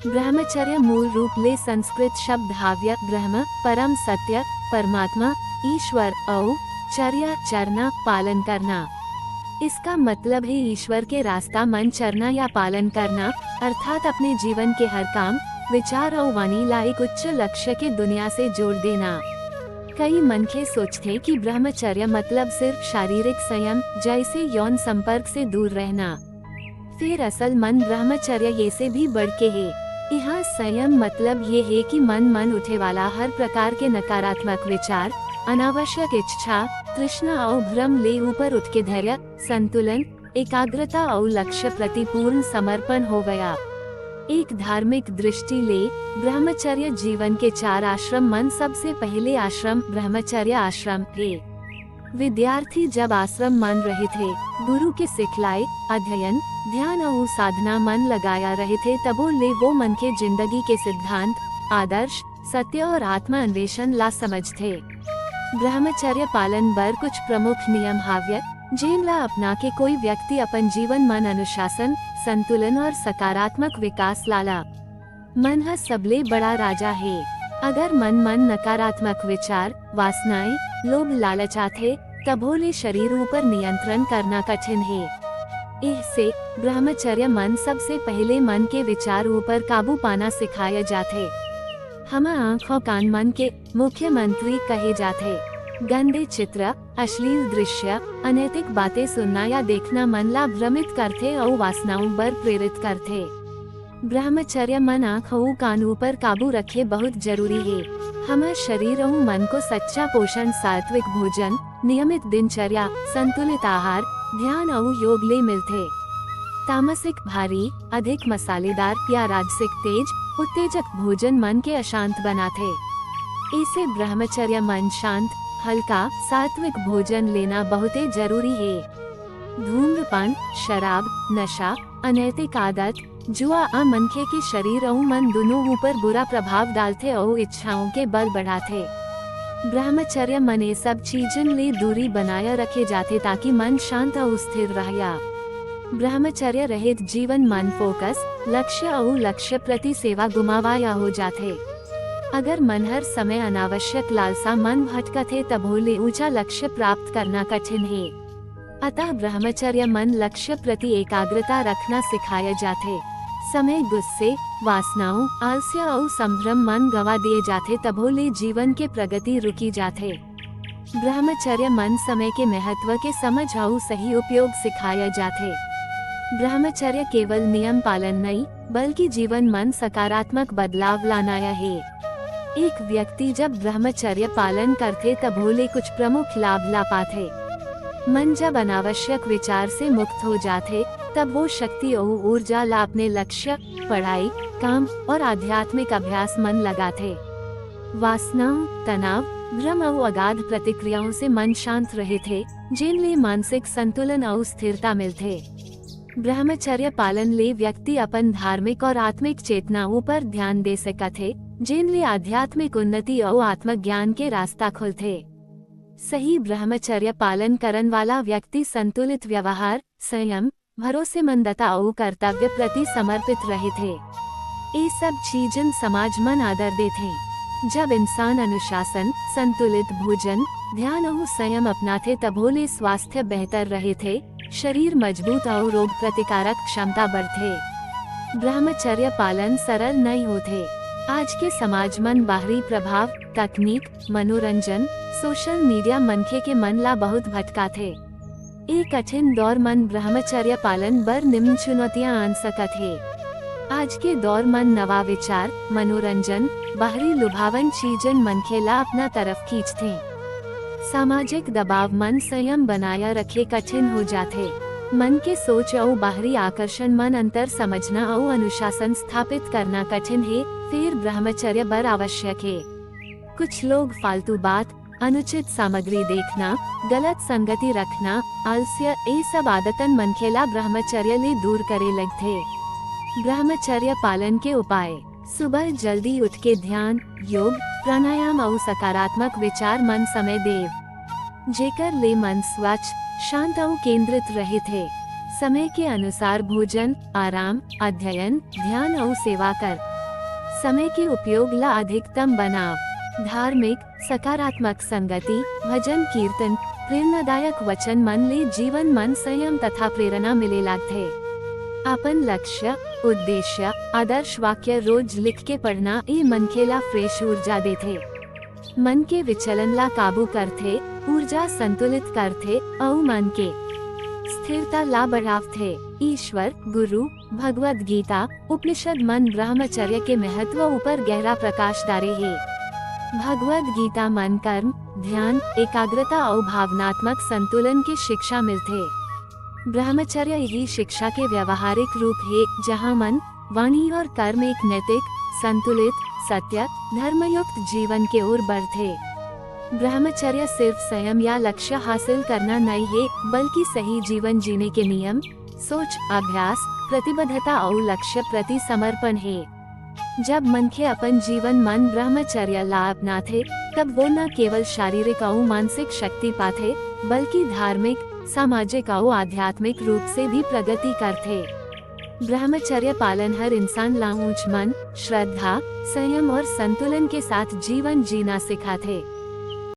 ब्रह्मचर्य मूल रूप ले संस्कृत शब्द हाव्य ब्रह्म परम सत्य परमात्मा ईश्वर औ चर्या चरना पालन करना। इसका मतलब है ईश्वर के रास्ता मन चरना या पालन करना, अर्थात अपने जीवन के हर काम विचार और वाणी ला एक उच्च लक्ष्य के दुनिया से जोड़ देना। कई मनखे सोचते कि ब्रह्मचर्य मतलब सिर्फ शारीरिक संयम जैसे यौन संपर्क से दूर रहना। फिर असल मन ब्रह्मचर्य ये से भी बढ़ के है। यहाँ संयम मतलब ये है कि मन उठे वाला हर प्रकार के नकारात्मक विचार, अनावश्यक इच्छा, तृष्णा और भ्रम ले ऊपर उठ के धैर्य, संतुलन, एकाग्रता और लक्ष्य प्रति पूर्ण समर्पण हो गया। एक धार्मिक दृष्टि ले ब्रह्मचर्य जीवन के 4 आश्रम मन सबसे पहले आश्रम ब्रह्मचर्य आश्रम है। विद्यार्थी जब आश्रम मन रहे थे, गुरु के सिखलाए अध्ययन ध्यान और साधना मन लगाया रहे थे, तबो ले वो मन के जिंदगी के सिद्धांत आदर्श सत्य और आत्मा अन्वेषण ला समझ थे। ब्रह्मचर्य पालन बर कुछ प्रमुख नियम हाव्य जिनला अपना के कोई व्यक्ति अपन जीवन मन अनुशासन संतुलन और सकारात्मक विकास लाला। मन है सबले बड़ा राजा है। अगर मन नकारात्मक विचार वासनाएं लोभ लालच आते तभोले शरीर ऊपर नियंत्रण करना कठिन है। इससे ब्रह्मचर्य मन सबसे पहले मन के विचार ऊपर काबू पाना सिखाया जाते। हम आँख और कान मन के मुख्य मंत्री कहे जाते। गंदे चित्र अश्लील दृश्य अनैतिक बातें सुनना या देखना मन ला भ्रमित करते और वासनाओं पर प्रेरित करते। ब्रह्मचर्य मन आँख और कान ऊपर काबू रखे बहुत जरूरी है। हमारे शरीर और मन को सच्चा पोषण सात्विक भोजन नियमित दिनचर्या संतुलित आहार ध्यान और योग ले मिलते। तामसिक भारी अधिक मसालेदार या राजसिक तेज उत्तेजक भोजन मन के अशांत बनाते। इसे ब्रह्मचर्य मन शांत हल्का सात्विक भोजन लेना बहुत जरूरी है। धूम्रपान शराब नशा अनैतिक आदत जुआ मनखे के शरीर और मन दोनों ऊपर बुरा प्रभाव डालते और इच्छाओं के बल बढ़ाते। ब्रह्मचर्य मन ये सब चीजन ले दूरी बनाया रखे जाते ताकि मन शांत और स्थिर रहे। ब्रह्मचर्य रहित जीवन मन फोकस लक्ष्य और लक्ष्य प्रति सेवा गुमावाया हो जाते। अगर मन हर समय अनावश्यक लालसा मन भटकते तभोले ऊंचा लक्ष्य प्राप्त करना कठिन है। अतः ब्रह्मचर्य मन लक्ष्य प्रति एकाग्रता रखना सिखाया जाते। समय गुस्से वासनाओं आलस्य और संभ्रम मन गवा दिए जाते तभोले जीवन के प्रगति रुकी जाते। ब्रह्मचर्य मन समय के महत्व के समझ और सही उपयोग सिखाया जाते। ब्रह्मचर्य केवल नियम पालन नहीं बल्कि जीवन मन सकारात्मक बदलाव लानाया है। एक व्यक्ति जब ब्रह्मचर्य पालन करते तभोले कुछ प्रमुख लाभ ला पाते। मन जब अनावश्यक विचार से मुक्त हो जाते तब वो शक्ति और ऊर्जा ला अपने लक्ष्य पढ़ाई काम और आध्यात्मिक अभ्यास मन लगाते। वासनाओं तनाव भ्रम और अगाध प्रतिक्रियाओं से मन शांत रहे थे जिनले मानसिक संतुलन और स्थिरता मिलते। ब्रह्मचर्य पालन ले व्यक्ति अपन धार्मिक और आत्मिक चेतनाओं पर ध्यान दे सकते जिनले आध्यात्मिक उन्नति और आत्मज्ञान के रास्ता खुलते। सही ब्रह्मचर्य पालन करन वाला व्यक्ति संतुलित व्यवहार संयम भरोसेमंदता और कर्तव्य प्रति समर्पित रहे थे। ये सब चीजन समाज मन आदर देते। जब इंसान अनुशासन संतुलित भोजन ध्यान और संयम अपनाते तभोले स्वास्थ्य बेहतर रहे थे शरीर मजबूत और रोग प्रतिकारक क्षमता बढ़ते। ब्रह्मचर्य पालन सरल नहीं होते। आज के समाज मन बाहरी प्रभाव तकनीक मनोरंजन सोशल मीडिया मनखे के मन ला बहुत भटका थे। एक कठिन दौर मन ब्रह्मचर्य पालन बर निम्न चुनौतियां आन सकत है। आज के दौर मन नवा विचार मनोरंजन बाहरी लुभावन चीजन मनखे ला अपना तरफ खींचते। सामाजिक दबाव मन संयम बनाया रखे कठिन हो जाते। मन के सोच और बाहरी आकर्षण मन अंतर समझना और अनुशासन स्थापित करना कठिन है। फिर ब्रह्मचर्य बर आवश्यक है। कुछ लोग फालतू बात अनुचित सामग्री देखना गलत संगति रखना आलस्य ये सब आदतन मनखेला ब्रह्मचर्य ले दूर करे लगते। ब्रह्मचर्य पालन के उपाय सुबह जल्दी उठ के ध्यान योग प्राणायाम और सकारात्मक विचार मन समय देव जेकर ले मन स्वच्छ शांत और केंद्रित रहे थे। समय के अनुसार भोजन, आराम, अध्ययन, ध्यान और सेवा कर। समय के उपयोग ला अधिकतम बनाव। धार्मिक, सकारात्मक संगति, भजन कीर्तन, प्रेरणादायक वचन मन ले जीवन मन संयम तथा प्रेरणा मिले लागथे। अपन लक्ष्य, उद्देश्य, आदर्श वाक्य रोज लिख के पढ़ना ए मनखे ला फ्रेश ऊर्जा देथे। मन के विचलन ला काबू करथे, ऊर्जा संतुलित करथे और मन के स्थिरता ला बढ़ावथे। ईश्वर, गुरु, भगवद गीता, उपनिषद मन ब्रह्मचर्य के महत्व ऊपर गहरा प्रकाश डाले है। भगवद गीता मन कर्म, ध्यान, एकाग्रता और भावनात्मक संतुलन की शिक्षा मिलते। ब्रह्मचर्य यही शिक्षा के व्यवहारिक रूप है, जहाँ मन, वाणी और कर्म एक नैतिक, संतुलित, सत्य, धर्मयुक्त जीवन के ओर बढ़ते। ब्रह्मचर्य सिर्फ संयम या लक्ष्य हासिल करना नहीं है, बल्कि सही जीवन जीने के नियम, सोच, अभ्यास, प्रतिबद्धता और लक्ष्य प्रति समर्पण है। जब मनखे अपन जीवन मन ब्रह्मचर्य ला अपनाथे, तब वो न केवल शारीरिक और मानसिक शक्ति पाथे, बल्कि धार्मिक, सामाजिक और आध्यात्मिक रूप से भी प्रगति करते। ब्रह्मचर्य पालन हर इंसान ला ऊंच मन, श्रद्धा, संयम और संतुलन के साथ जीवन जीना सिखाते।